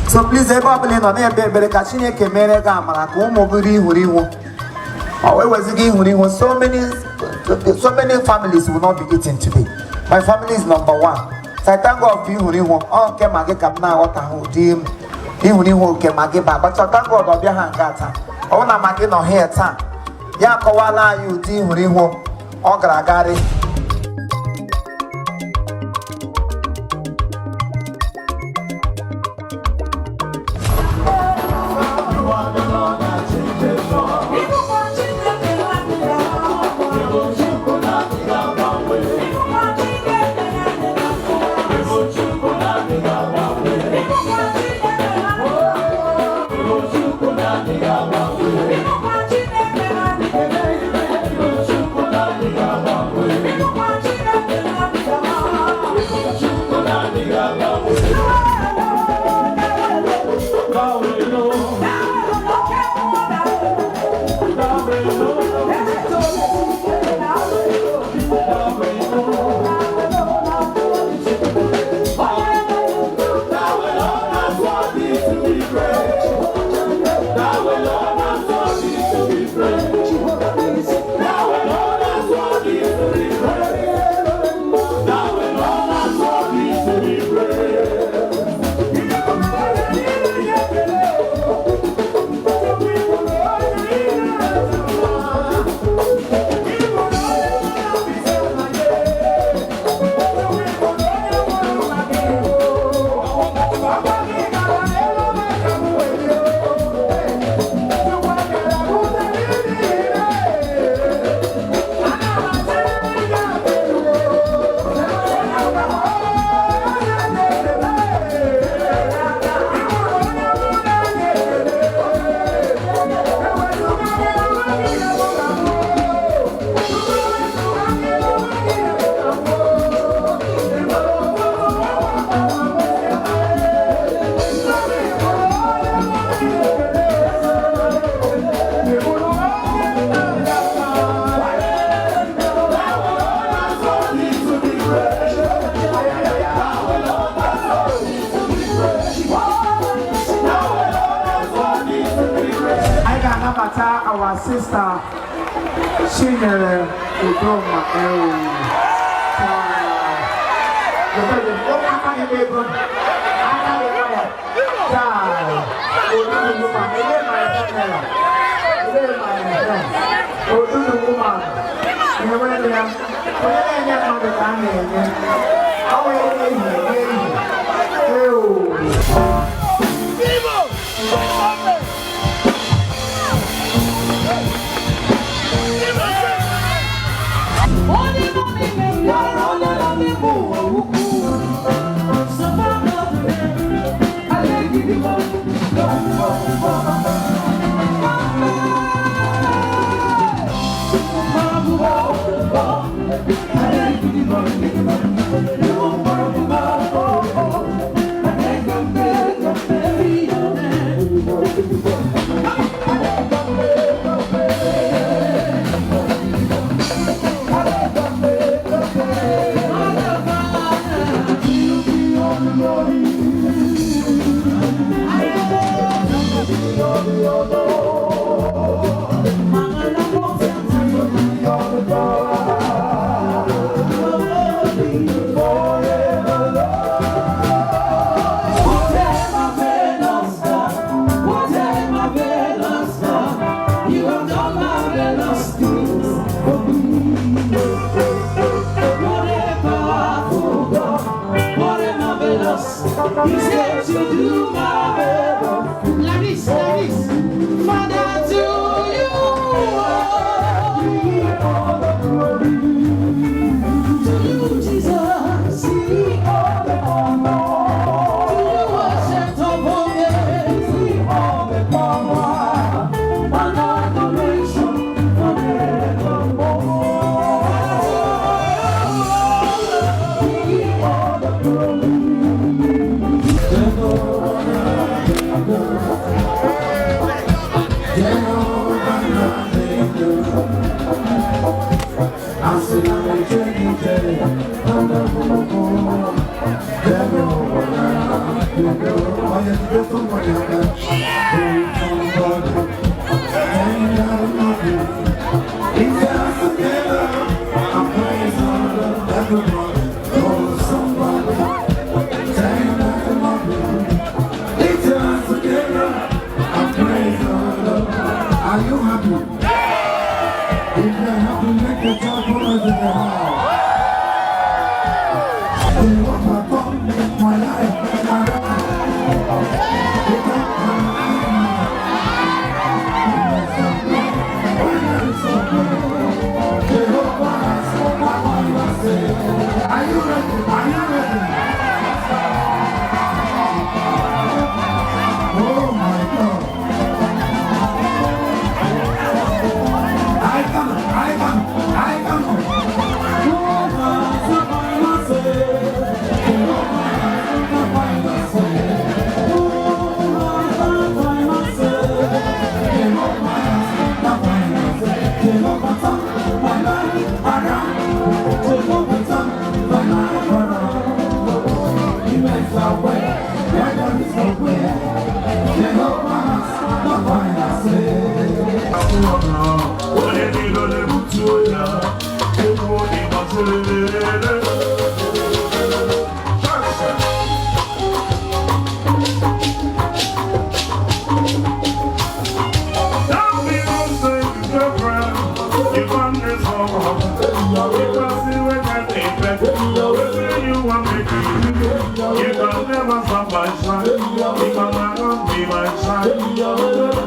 So please, everybody on there, better catch in a camera, camera, come over here. Oh, was again when so many families will not be eating today. My family is number one. So I thank God for you who oh can I get now what I hold him. He who can I get back, but I thank God of your hand gata. Oh na make no hair time. Ya kowala you di who oh gragari. Our sister, Shinyere Udoma You said you do my best. Laris, Father, to you all the glory. To you, Jesus, see all the honor. To you, worship of all see all the power and adoration forevermore. See all the glory. I'm have to make a job for us in the house. They want my phone, my life, my life. Are you ready? Are you ready? Oh my God. I come. You can never stop my shine. You can never be my shine.